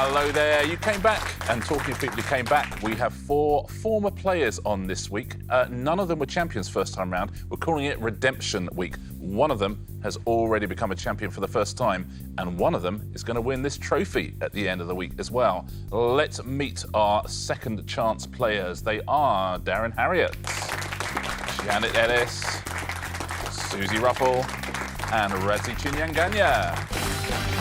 Hello there, you came back. And talking of people who came back, we have 4 former players on this week. None of them were champions first time round. We're calling it Redemption Week. One of them has already become a champion for the first time, and one of them is going to win this trophy at the end of the week as well. Let's meet our second chance players. They are Darren Harriott, Janet Ellis, Suzi Ruffell, and Radzi Chinyanganya.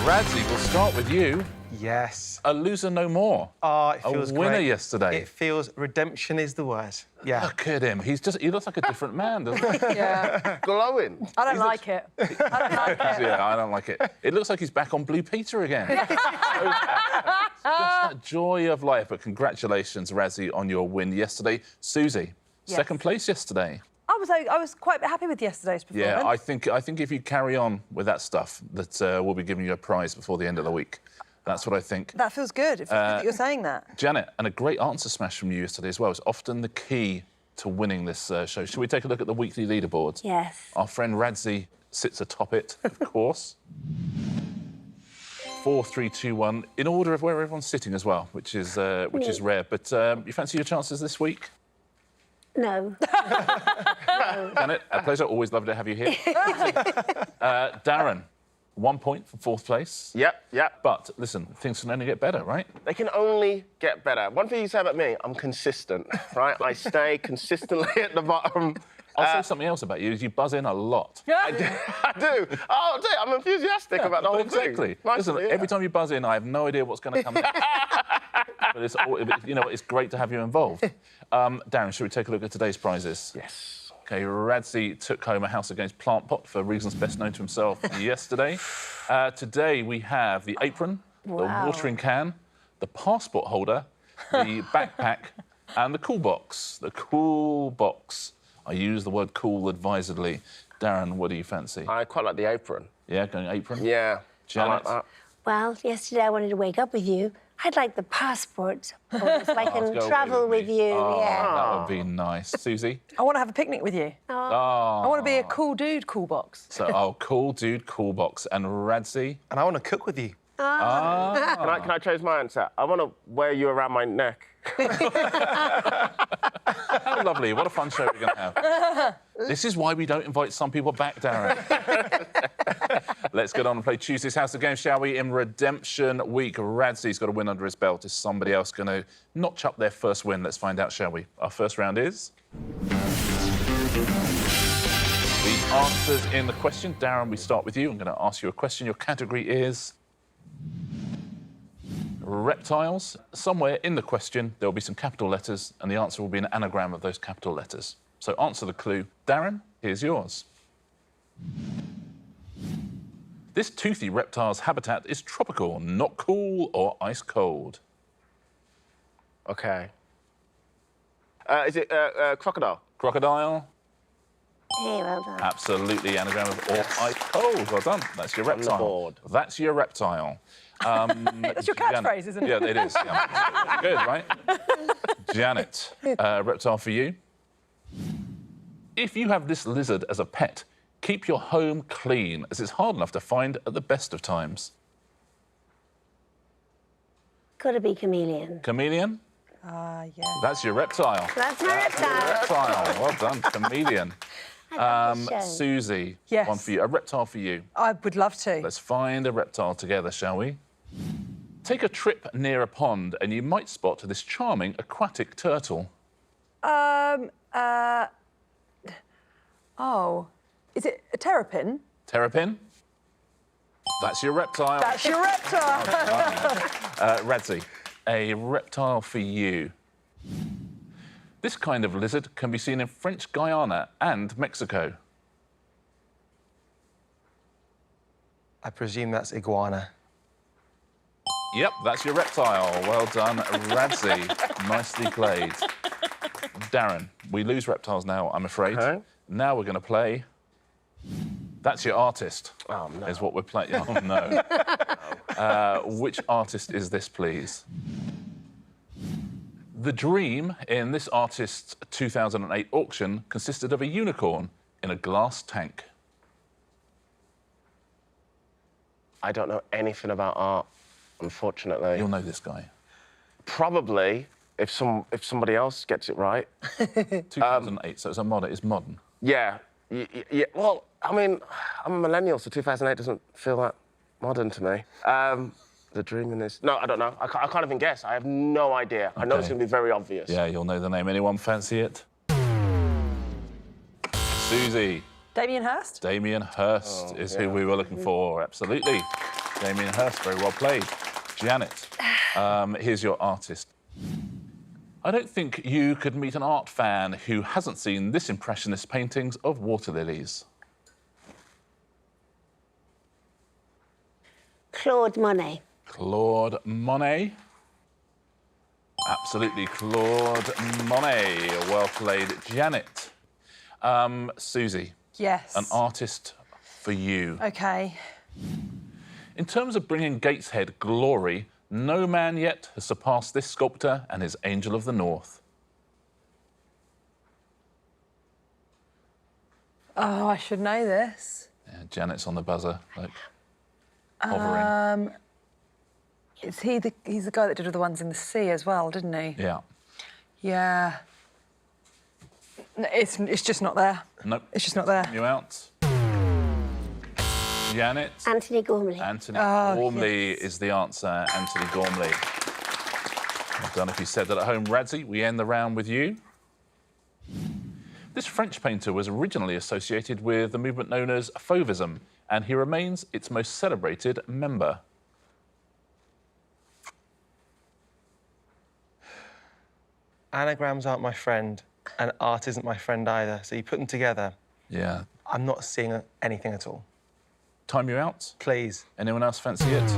Radzi, we'll start with you. Yes. A loser no more. Oh, it feels a winner great. yesterday. It feels redemption is the word. Yeah. Look at him. He looks like a different man, doesn't he? Yeah. Glowing. I don't like it. I don't like it. Yeah, I don't like it. It looks like he's back on Blue Peter again. Just that joy of life. But congratulations, Radzi, on your win yesterday. Suzi, Yes. second place yesterday. I was quite happy with yesterday's performance. Yeah, I think if you carry on with that stuff, that we'll be giving you a prize before the end of the week. That's what I think. That feels good. It feels good that you're saying that. Janet, and a great answer smash from you yesterday as well. It's often the key to winning this show. Should we take a look at the weekly leaderboard? Yes. Our friend Radzi sits atop it, of course. 4, 3, 2, 1, in order of where everyone's sitting as well, which is rare. But you fancy your chances this week? No. Janet, a pleasure. Always lovely to have you here. Darren, 1 point for 4th place. Yep. But listen, things can only get better, right? They can only get better. One thing you say about me, I'm consistent, right? I stay consistently at the bottom. I'll say something else about you, is you buzz in a lot. I do. Oh, I'm enthusiatic about the whole exactly. thing. Listen, every time you buzz in, I have no idea what's going to come next. But it's great to have you involved. Darren, should we take a look at today's prizes? Yes. OK, Radzi took home a House Against Plant pot for reasons best known to himself yesterday. Today we have the apron, the watering can, the passport holder, the backpack, and the cool box. The cool box. I use the word cool advisedly. Darren, what do you fancy? I quite like the apron. Yeah, going apron? Yeah. Janet? I like that. Well, yesterday I wanted to wake up with you. I'd like the passport holder so I can travel with you. Yeah. That would be nice. Suzi? I want to have a picnic with you. Oh. I want to be a cool dude, cool box. So, cool dude, cool box. And Radzi? And I want to cook with you. Can I change my answer? I want to wear you around my neck. How lovely. What a fun show we're going to have. This is why we don't invite some people back, Darren. Let's get on and play Tuesday's House of Games, shall we? In Redemption Week, Radzi's got a win under his belt. Is somebody else going to notch up their first win? Let's find out, shall we? Our first round is... the answers in the question. Darren, we start with you. I'm going to ask you a question. Your category is... reptiles. Somewhere in the question, there will be some capital letters, and the answer will be an anagram of those capital letters. So answer the clue. Darren, here's yours. This toothy reptile's habitat is tropical, not cool or ice cold. OK. Is it crocodile? Crocodile? Hey, well done. Absolutely, anagram of or ice cold. Well done. That's your reptile. board. That's your reptile. That's your catchphrase, isn't it? Yeah, it is. Yeah. Good, right? Janet, reptile for you. If you have this lizard as a pet, keep your home clean, as it's hard enough to find at the best of times. Gotta be chameleon. Chameleon? Yeah. That's your reptile. That's my reptile. Reptile. Well done, chameleon. Suzi, Yes. one for you. A reptile for you. I would love to. Let's find a reptile together, shall we? Take a trip near a pond and you might spot this charming aquatic turtle. Oh, is it a terrapin? Terrapin? That's your reptile. That's your reptile. Radzi, a reptile for you. This kind of lizard can be seen in French Guiana and Mexico. I presume that's iguana. Yep, that's your reptile. Well done, Radzi. Nicely played. Darren, we lose reptiles now, I'm afraid. Okay. Now we're going to play... That's your artist, Oh, no. is what we're playing. Oh, no. Which artist is this, please? The dream in this artist's 2008 auction consisted of a unicorn in a glass tank. I don't know anything about art. unfortunately. You'll know this guy. Probably, if somebody else gets it right. 2008, so it's a modern. It's modern. Yeah. Yeah. Well, I mean, I'm a millennial, so 2008 doesn't feel that modern to me. The dream in this... No, I don't know. I can't even guess. I have no idea. Okay. I know it's going to be very obvious. Yeah, you'll know the name. Anyone fancy it? Suzi. Damien Hirst? Damien Hirst is who we were looking for. Absolutely. Damien Hirst, very well played. Janet, here's your artist. I don't think you could meet an art fan who hasn't seen this impressionist paintings of water lilies. Claude Monet. Claude Monet. Absolutely, Claude Monet. Well played, Janet. Suzi. Yes. An artist for you. OK. In terms of bringing Gateshead glory, no man yet has surpassed this sculptor and his Angel of the North. Oh, I should know this. Yeah, Janet's on the buzzer, like, hovering. He's the guy that did all the ones in the sea as well, didn't he? Yeah. Yeah. No, it's just not there. Nope. It's just not there. You out. Janet. Anthony Gormley. Anthony Gormley is the answer. Anthony Gormley. Well done if you said that at home. Radzi, we end the round with you. This French painter was originally associated with the movement known as Fauvism, and he remains its most celebrated member. Anagrams aren't my friend, and art isn't my friend either. So you put them together. Yeah. I'm not seeing anything at all. Time you out. Please. Anyone else fancy it?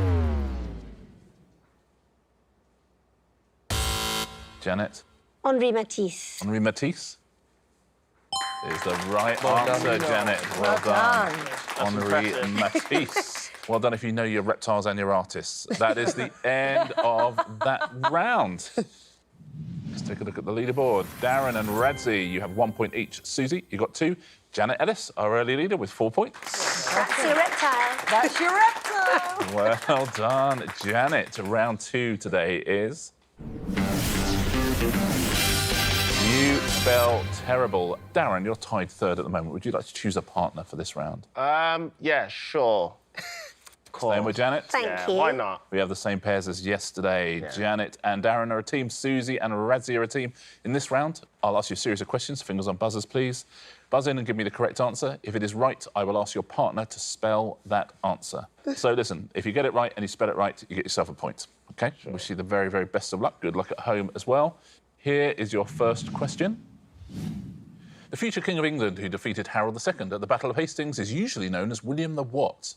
Janet. Henri Matisse. Henri Matisse is the right Well answer, done. Janet. Well done. Henri Matisse. Well done if you know your reptiles and your artists. That is the end of that round. Let's take a look at the leaderboard. Darren and Radzi, you have 1 point each. Suzi, you got 2. Janet Ellis, our early leader, with 4 points. That's your reptile. That's your reptile. Well done, Janet. Round 2 today is... You spell terrible. Darren, you're tied 3rd at the moment. Would you like to choose a partner for this round? Yeah, sure. Staying with Janet? Thank you. Why not? We have the same pairs as yesterday. Yeah. Janet and Darren are a team. Suzi and Radzi are a team. In this round, I'll ask you a series of questions. Fingers on buzzers, please. Buzz in and give me the correct answer. If it is right, I will ask your partner to spell that answer. So listen, if you get it right and you spell it right, you get yourself a point. OK? Sure. Wish you the very, very best of luck. Good luck at home as well. Here is your first question. The future King of England who defeated Harold II at the Battle of Hastings is usually known as William the what?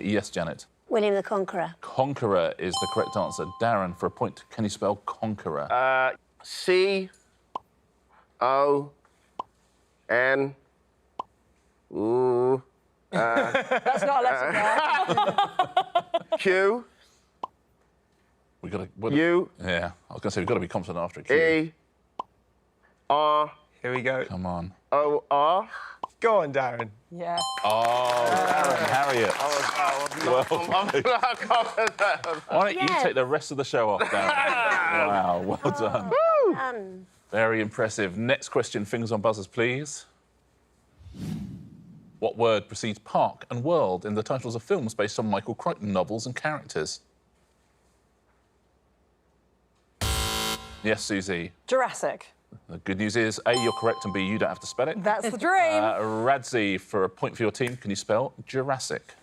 Yes, Janet. William the Conqueror. Conqueror is the correct answer. Darren, for a point, can you spell conqueror? C-O-N... Ooh... That's not a letter there. Q... We got to... U... Yeah, I was going to say, we've got to be confident after a Q. E... R... Here we go. Come on. O-R... Go on, Darren. Yeah. Oh, Darren, Harriott. Well, why don't you take the rest of the show off, Darren? Wow, well done. Very impressive. Next question, fingers on buzzers, please. What word precedes park and world in the titles of films based on Michael Crichton novels and characters? Yes, Suzi. Jurassic. The good news is, A, you're correct, and B, you don't have to spell it. That's the dream. Radzi, for a point for your team, can you spell Jurassic?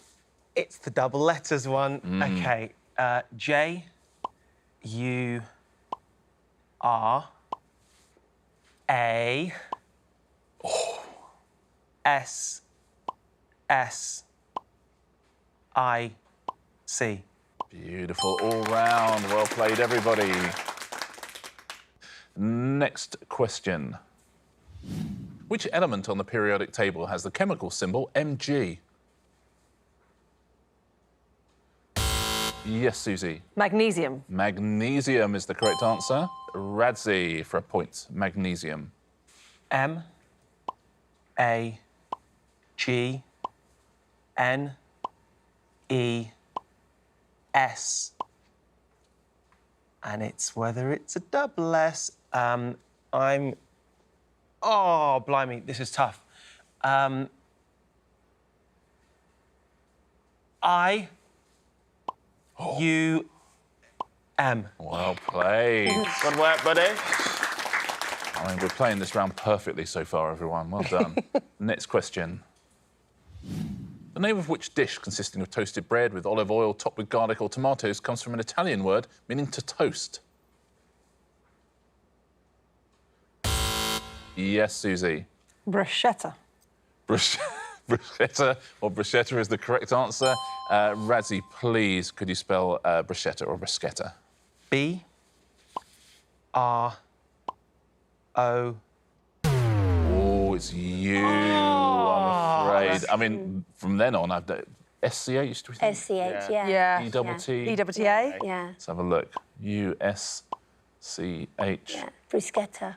It's the double letters one. OK. J-U-R-A-S-S-I-C. Beautiful, all round. Well played, everybody. Next question. Which element on the periodic table has the chemical symbol Mg? Yes, Suzi. Magnesium. Magnesium is the correct answer. Radzi, for a point. Magnesium. M-A-G-N-E-S-I-U-M. S. And it's whether it's a double S. Oh, blimey, this is tough. I-U-M. Well played. Good work, buddy. I mean, we're playing this round perfectly so far, everyone. Well done. Next question. The name of which dish consisting of toasted bread with olive oil topped with garlic or tomatoes comes from an Italian word meaning to toast? Yes, Suzi. Bruschetta. Bruschetta or bruschetta is the correct answer. Radzi, please, could you spell bruschetta or bruschetta? B-R-O. Oh, it's you, I'm afraid. I mean, from then on, I've done SCH, do we think? SCH, yeah. Yeah. E-double-T. E-double-T-A. Yeah. Let's have a look. U-S-C-H. Yeah. Bruschetta.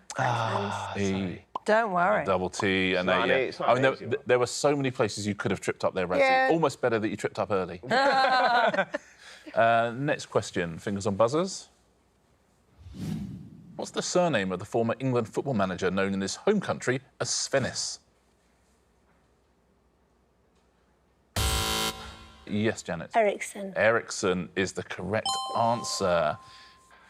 E Don't worry. double T and not A. it's not I mean, easy, there were so many places you could have tripped up there, Radzi. Yeah. Almost better that you tripped up early. Next question. Fingers on buzzers. What's the surname of the former England football manager known in his home country as Svenis? Yes, Janet. Ericsson. Ericsson is the correct answer.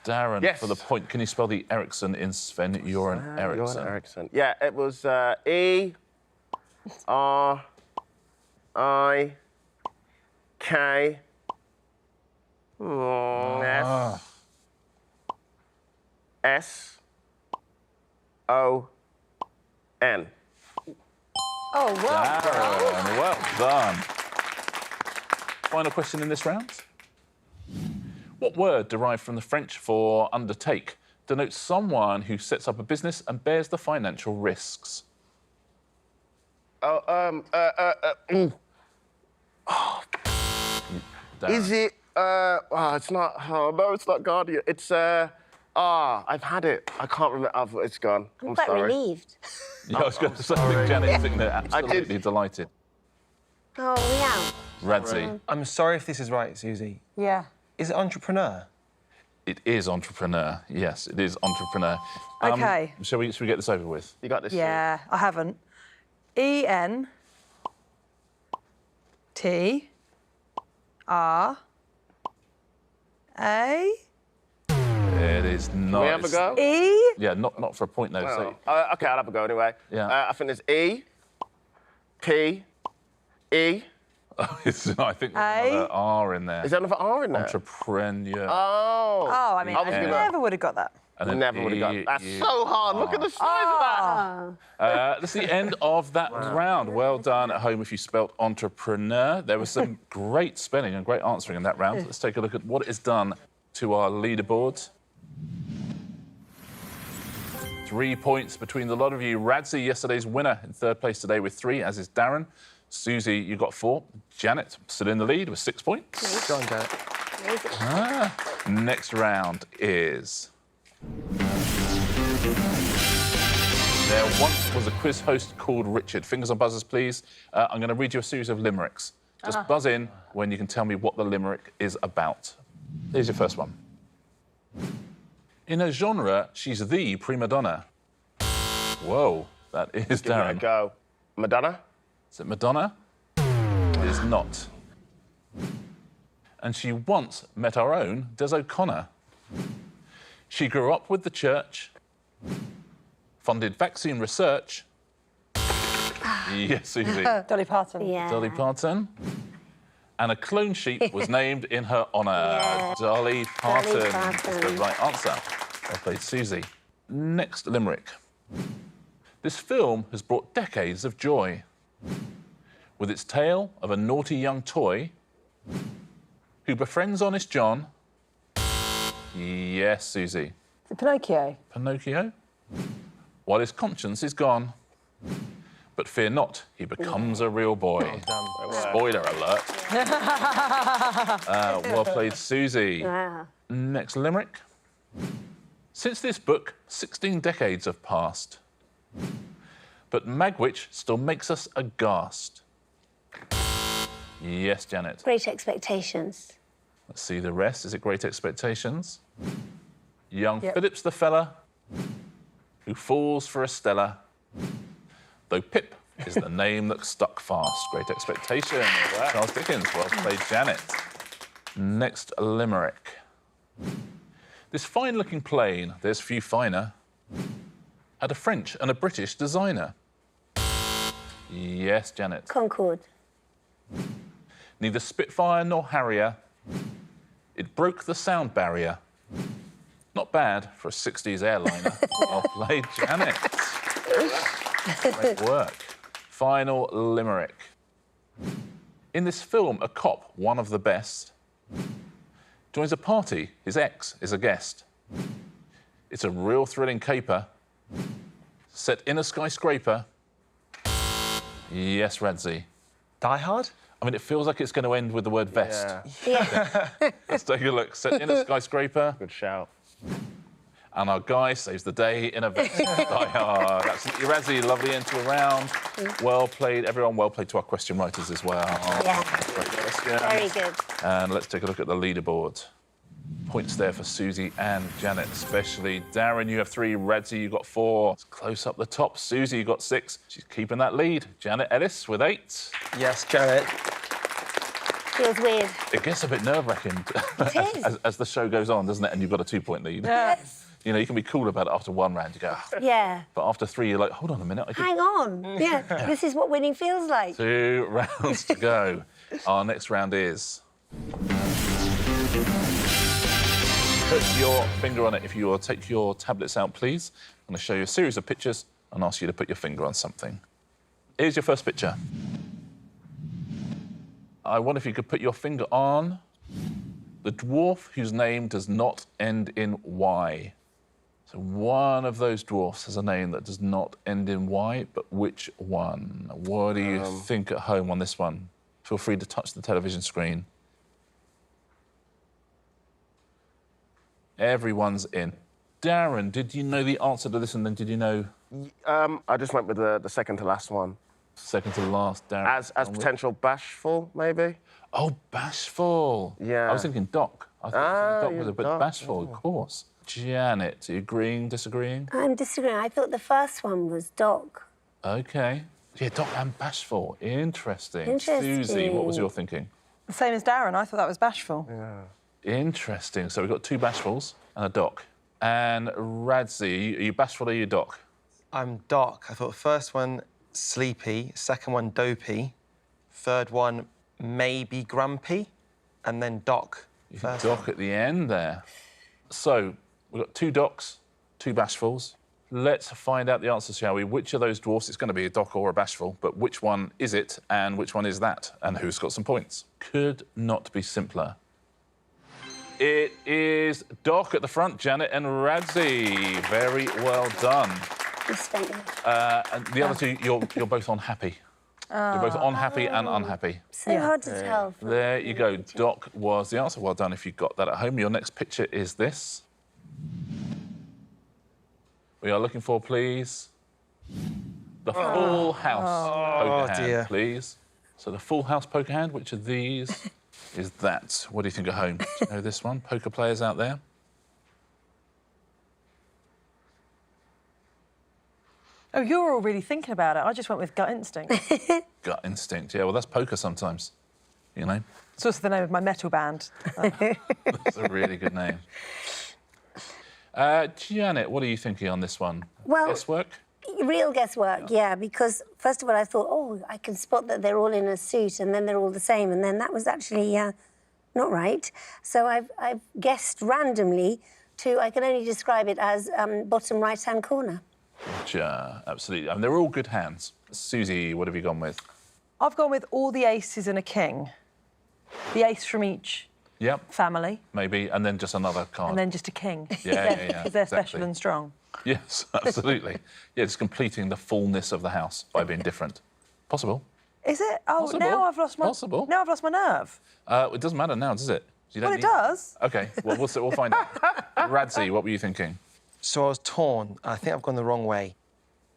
Darren, Yes. for the point, can you spell the Ericsson in Sven Göran Eriksson? Ericsson. Yeah, it was E-R-I-K. S-O-N. Oh, well. Darren, well done. Final question in this round. What word derived from the French for undertake denotes someone who sets up a business and bears the financial risks? Is it? It's not. Oh, no, it's not Guardian. It's I've had it. I can't remember. It's gone. I'm Quite sorry. relieved. Yeah, I was going to say, Janet, thinking they're absolutely delighted. Oh, yeah. Radzi, I'm sorry if this is right, Suzi. Yeah. Is it entrepreneur? it is entrepreneur. Yes, it is entrepreneur. OK. Shall we get this over with? You got this. Yeah, I haven't. E-N-T-R-A. It is not. Can we have a go? E. Yeah, not for a point though. So, OK, I'll have a go anyway. Yeah. I think there's E, P, E. I think there's A. another R in there. Is there another R in there? Entrepreneur. Oh. Oh, I mean, I was I gonna- never would have got that. And then Never would have got. E, That's U. so hard. Look at the size of that. That's the end of that round. Well done at home if you spelt entrepreneur. There was some great spelling and great answering in that round. Let's take a look at what it has done to our leaderboard. 3 points between the lot of you. Radzi, yesterday's winner, in third place today with 3, as is Darren. Suzi, you got 4. Janet, still in the lead with 6 points. Go on, Janet. Next round is... There once was a quiz host called Richard. Fingers on buzzers, please. I'm going to read you a series of limericks. Just buzz in when you can tell me what the limerick is about. Here's your first one. In her genre, she's the prima donna. Whoa, that is Give it a Darren. go. Madonna? Is it Madonna? It is not. And she once met our own Des O'Connor. She grew up with the church, funded vaccine research. Yes, Suzi. Dolly Parton. Yeah. Dolly Parton. And a clone sheep was named in her honour. Yeah. Dolly Parton is the Parton. right answer. Well played, Suzi. Next limerick. This film has brought decades of joy. With its tale of a naughty young toy who befriends honest John. Yes, Suzi. Pinocchio. Pinocchio. While his conscience is gone. But fear not, he becomes a real boy. Spoiler alert. Well played, Suzi. Wow. Next limerick. Since this book, 16 decades have passed. But Magwitch still makes us aghast. Yes, Janet. Great Expectations. Let's see the rest. Is it Great Expectations? Young Yep. Philip's the fella who falls for Estella, though Pip is the name that stuck fast. Great Expectations. Charles Dickens. Well played, Janet. Next limerick. This fine-looking plane, there's few finer, had a French and a British designer. Yes, Janet. Concorde. Neither Spitfire nor Harrier, it broke the sound barrier. Not bad for a 60s airliner. Well played, Janet. Great work. Final limerick. In this film, a cop, one of the best, joins a party. His ex is a guest. It's a real thrilling caper, set in a skyscraper. Yes, Radzi. Die Hard? I mean, it feels like it's going to end with the word vest. Yeah. Let's take a look. Set in a skyscraper, Good shout. and our guy saves the day in a vest. Die Hard. Absolutely, Radzi. Lovely end to a round. Well played, everyone. Well played to our question writers as well. Yeah. Great question. Very good. And let's take a look at the leaderboard. Points there for Suzi and Janet, especially. Darren, you have 3. Radzi, you got 4. It's close up the top. Suzi, you got 6. She's keeping that lead. Janet Ellis with 8. Yes, Janet. Feels weird. It gets a bit nerve-wracking It is. as the show goes on, doesn't it? And you've got a 2-point lead. Yes. You know, you can be cool about it after 1 round. You go, "Ah." Yeah. But after 3, you're like, hold on a minute. I did Hang on. Yeah. This is what winning feels like. 2 rounds to go. Our next round is... Put your finger on it. If you will take your tablets out, please. I'm going to show you a series of pictures and ask you to put your finger on something. Here's your first picture. I wonder if you could put your finger on the dwarf whose name does not end in Y. So one of those dwarfs has a name that does not end in Y, but which one? What do you think at home on this one? Feel free to touch the television screen. Everyone's in. Darren, did you know the answer to this, and then did you know I just went with the second to last one. second to last, Darren? As potential bashful, maybe? Oh, bashful. Yeah. I was thinking Doc. I thought Doc was a bit Doc, bashful, of course. Janet, are you agreeing, disagreeing? I'm disagreeing. I thought the first one was Doc. OK. Yeah, Doc and bashful. Interesting. Interesting. Suzi, what was your thinking? The same as Darren. I thought that was bashful. Yeah. Interesting. So we've got 2 bashfuls and a Doc. And Radzi, are you bashful or are you Doc? I'm Doc. I thought first one, sleepy. Second one, dopey. Third one, maybe grumpy. And then Doc. First Doc at the end there. So we've got 2 Docs, 2 bashfuls. Let's find out the answers, shall we? Which of those dwarfs, it's going to be a Doc or a bashful, but which one is it and which one is that? And who's got some points? Could not be simpler. It is Doc at the front, Janet and Radzi. Very well done. Respect. And the other 2, you're both unhappy. You're both unhappy and unhappy. So hard to tell. There you go. Doc was the answer. Well done if you got that at home. Your next picture is this. We are looking for, please, the full house poker hand, dear. please. So the full house poker hand, which of these is that? What do you think at home? Do you know this one? Poker players out there? Oh, you're all really thinking about it. I just went with gut instinct. Gut instinct. Yeah, well, that's poker sometimes, you know? It's also the name of my metal band. That's a really good name. Janet, what are you thinking on this one? Well- Guesswork? Real guesswork, yeah, because first of all I thought, oh, I can spot that they're all in a suit and then they're all the same, and then that was actually not right. So I've guessed randomly to, I can only describe it as bottom right-hand corner. Yeah, absolutely. I mean, they're all good hands. Suzi, what have you gone with? I've gone with all the aces and a king. The ace from each Yep, family, maybe, and then just another card. and then just a king. Yeah, Because they're exactly. special and strong. Yes, absolutely. Yeah, just completing the fullness of the house by being different. Possible. Is it? Oh, Possible. now I've lost my... Possible. Now I've lost my nerve. It doesn't matter now, does it? You don't Well, it need- does. OK, well, we'll find out. Radzi, what were you thinking? So I was torn. I think I've gone the wrong way.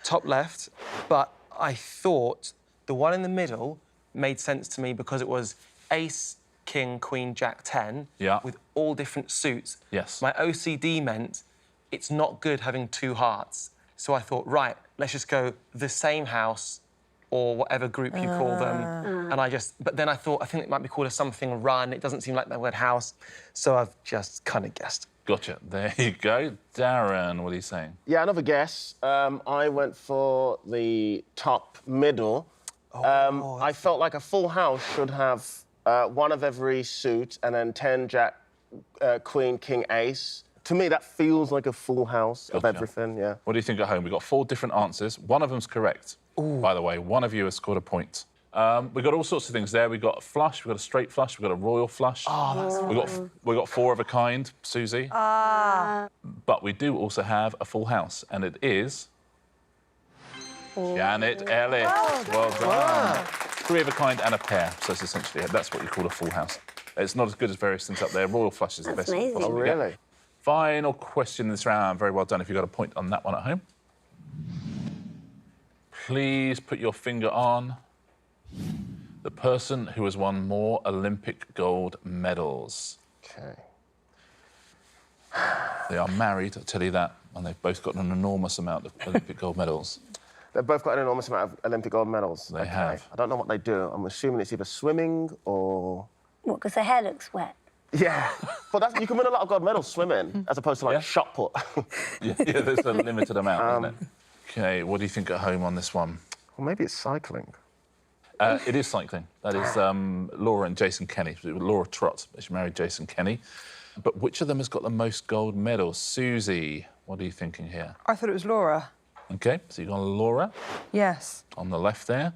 Top left, but I thought the one in the middle made sense to me because it was ace, king, queen, jack, 10 with all different suits. Yes. My OCD meant it's not good having 2 hearts. So I thought, right, let's just go the same house or whatever group you call them. And but then I thought, I think it might be called a something run. It doesn't seem like the word house. So I've just kind of guessed. Gotcha. There you go. Darren, what are you saying? Yeah, another guess. I went for the top middle. I felt like a full house should have 1 of every suit and then 10 jack, queen, king, ace. To me, that feels like a full house of everything, yeah. What do you think at home? We've got 4 different answers. One of them's correct. By the way, one of you has scored a point. We've got all sorts of things there. We've got a flush, we've got a straight flush, we've got a royal flush. Oh, that's we've got 4 of a kind, Suzi. But we do also have a full house, and it is... Janet Ellis. Well done. 3 of a kind and a pair, so it's essentially, that's what you call a full house. It's not as good as various things up there. Royal flush is the best. Amazing. possible Oh, to get. really? Final question in this round. Very well done if you got a point on that one at home. Please put your finger on the person who has won more Olympic gold medals. OK. They are married, I'll tell you that, and they've both got an enormous amount of Olympic gold medals. They've both got an enormous amount of Olympic gold medals. They have. I don't know what they do. I'm assuming it's either swimming or... What, because their hair looks wet? Yeah. But you can win a lot of gold medals swimming, as opposed to, like, shot put. yeah, there's a limited amount, isn't it? OK, what do you think at home on this one? Well, maybe it's cycling. It is cycling. That is Laura and Jason Kenny. Laura Trott, she married Jason Kenny. But which of them has got the most gold medals? Suzi, what are you thinking here? I thought it was Laura. OK, so you've gone Laura. Yes. On the left there.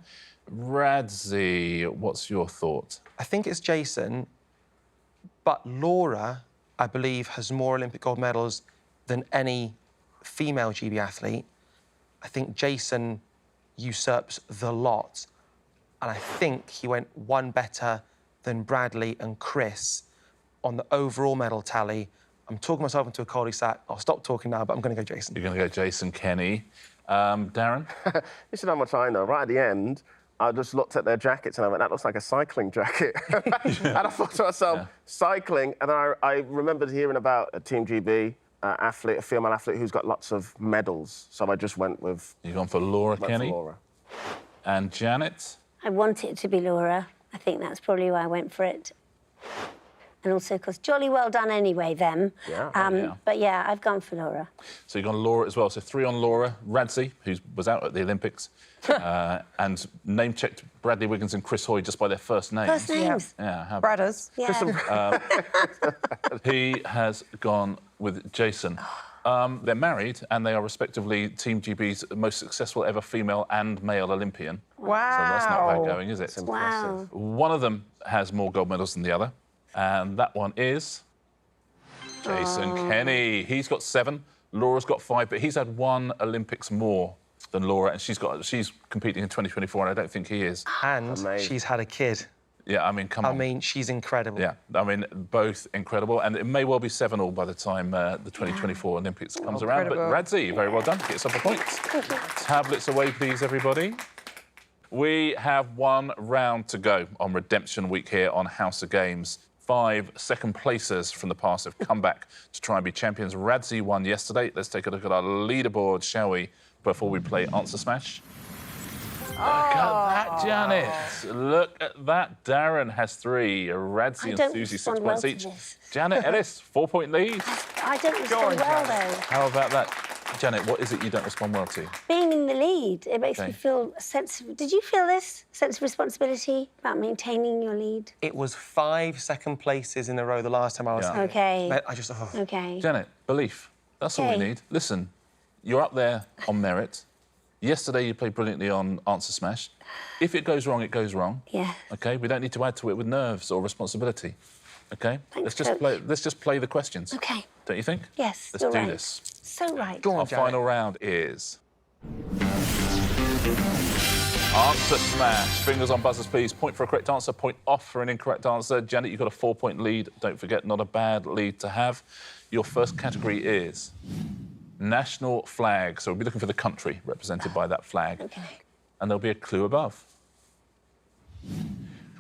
Radzi, what's your thought? I think it's Jason, but Laura, I believe, has more Olympic gold medals than any female GB athlete. I think Jason usurps the lot, and I think he went 1 better than Bradley and Chris on the overall medal tally. I'm talking myself into a cul-de-sac. I'll stop talking now, but I'm going to go Jason. You're going to go Jason Kenny. Darren? This is how much I know. Right at the end, I just looked at their jackets and I went, that looks like a cycling jacket. And I thought to myself, cycling. And then I remembered hearing about a Team GB athlete, a female athlete who's got lots of medals. So I just went with... You've gone for Laura Kenny. For Laura. And Janet? I want it to be Laura. I think that's probably why I went for it. And also because jolly well done anyway, them. Yeah. But yeah, I've gone for Laura. So you've gone Laura as well. So 3 on Laura. Radzi, who was out at the Olympics, and name-checked Bradley Wiggins and Chris Hoy just by their first names. First names. Yeah, how Bradders. Yeah. He has gone with Jason. They're married, and they are respectively Team GB's most successful ever female and male Olympian. Wow. So that's not bad going, is it? Wow. One of them has more gold medals than the other, and that one is Jason Kenny. He's got 7. Laura's got 5, but he's had 1 Olympics more than Laura, and she's competing in 2024, and I don't think he is. And Amazing. she's had a kid. Yeah, I mean, come on. I mean, she's incredible. Yeah, I mean, both incredible, and it may well be 7-all by the time the 2024 Olympics comes around. But Radzi, very well done. Get yourself a point. Tablets away, please, everybody. We have 1 round to go on Redemption Week here on House of Games. 5 second placers from the past have come back to try and be champions. Radzi won yesterday. Let's take a look at our leaderboard, shall we, before we play Answer Smash? Look at that, Janet. Look at that. Darren has 3. Radzi and Suzi 6 points each. Janet Ellis, 4-point lead. I don't respond well, though. How about that? Janet, what is it you don't respond well to? Being in the lead, it makes me feel a sense of... Did you feel this sense of responsibility about maintaining your lead? It was 5 second places in a row the last time I was here. OK. I just... OK. Janet, belief. That's all we need. Listen, you're up there on merit. Yesterday, you played brilliantly on Answer Smash. If it goes wrong, it goes wrong. Yeah. OK? We don't need to add to it with nerves or responsibility. OK? Thanks, let's just play the questions. OK. Don't you think? Yes, Let's you're do right. this. So right. Go on, Our Janet. final round is... Answer Smash. Fingers on buzzers, please. Point for a correct answer, point off for an incorrect answer. Janet, you've got a 4-point lead. Don't forget, not a bad lead to have. Your first category is national flag. So we'll be looking for the country represented by that flag. OK. And there'll be a clue above.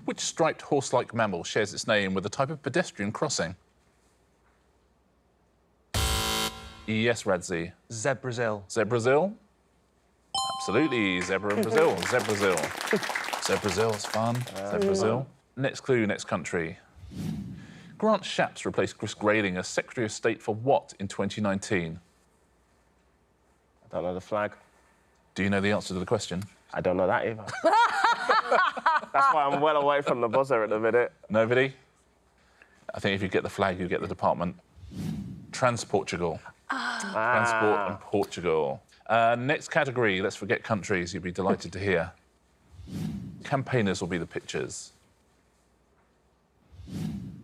Which striped horse-like mammal shares its name with a type of pedestrian crossing? Yes, Radzi. Zebrazil. Zebrazil? Absolutely, zebra in Brazil. Zebrazil. Zebrazil's fun. Zebrazil. Next clue, next country. Grant Shapps replaced Chris Grayling as Secretary of State for what in 2019? I don't know the flag. Do you know the answer to the question? I don't know that either. That's why I'm well away from the buzzer at the minute. Nobody? I think if you get the flag, you get the department. Transportugal. Transport and Portugal. Next category, let's forget countries, you'd be delighted to hear. Campaigners will be the pictures.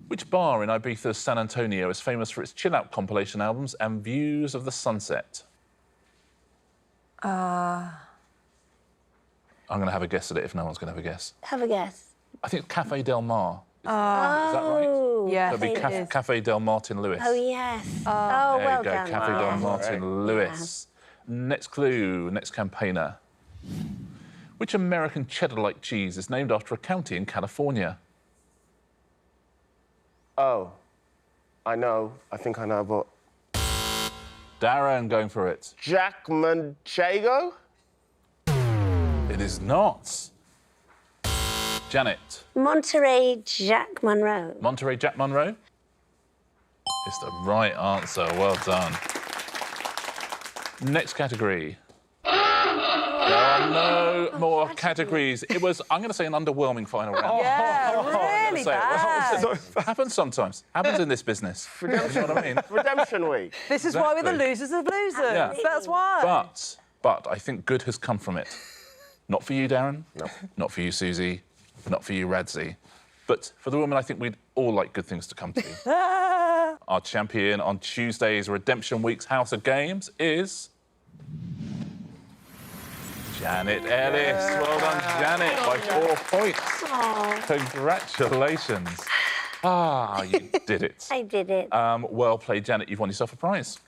Which bar in Ibiza's San Antonio is famous for its chill-out compilation albums and views of the sunset? I'm going to have a guess at it if no one's going to have a guess. Have a guess. I think it's Café Del Mar. Is that right? Yeah, That'd be Café Del Martin Lewis. Oh, yes. There well you go, done. Café Del Martin Lewis. Next clue, next campaigner. Which American cheddar-like cheese is named after a county in California? Oh, I know. I think I know, but... Darren, going for it. Jack Manchego? It is not. Janet. Monterey Jack Monroe. Monterey Jack Monroe? It's the right answer. Well done. Next category. There are no more categories. It was, I'm going to say, an underwhelming final round. Yeah, really bad. Happens sometimes. Happens in this business. You know what I mean? Redemption week. This is why we're the Exactly. losers of losers. Yeah. That's why. But I think good has come from it. Not for you, Darren. No. Not for you, Suzi. Not for you, Radzi. But for the women, I think we'd all like good things to come to you. Our champion on Tuesday's Redemption Week's House of Games is... Janet Ellis. Well done, Janet, by 4 points. Congratulations. You did it. I did it. Well played, Janet. You've won yourself a prize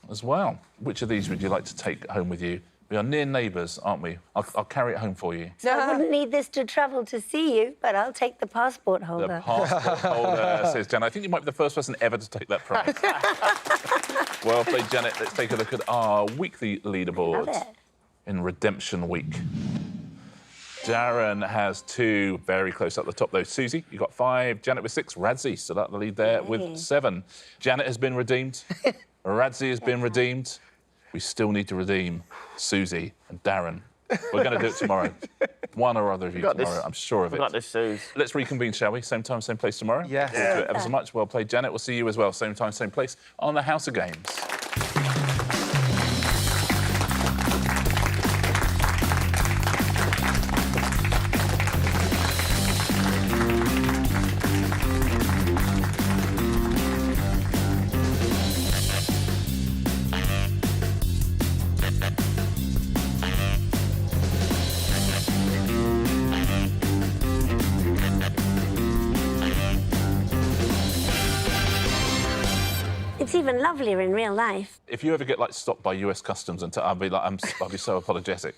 as well. Which of these would you like to take home with you? We are near neighbours, aren't we? I'll carry it home for you. I wouldn't need this to travel to see you, but I'll take the passport holder. The passport holder, says Janet. I think you might be the first person ever to take that prize. Well played, Janet. Let's take a look at our weekly leaderboard Love it. in Redemption Week. Darren has 2, very close up the top, though. Suzi, you got 5. Janet with 6. Radzi stood up the lead there with 7. Janet has been redeemed. Radzi has been redeemed. We still need to redeem Suzi and Darren. We're going to do it tomorrow. One or other of you tomorrow, I'm sure of it. We got this, Suze. Let's reconvene, shall we? Same time, same place tomorrow? Yes. We'll do it ever so much. Well played, Janet. We'll see you as well. Same time, same place on the House of Games. It's even lovelier in real life. If you ever get stopped by US Customs, I'll be so apologetic.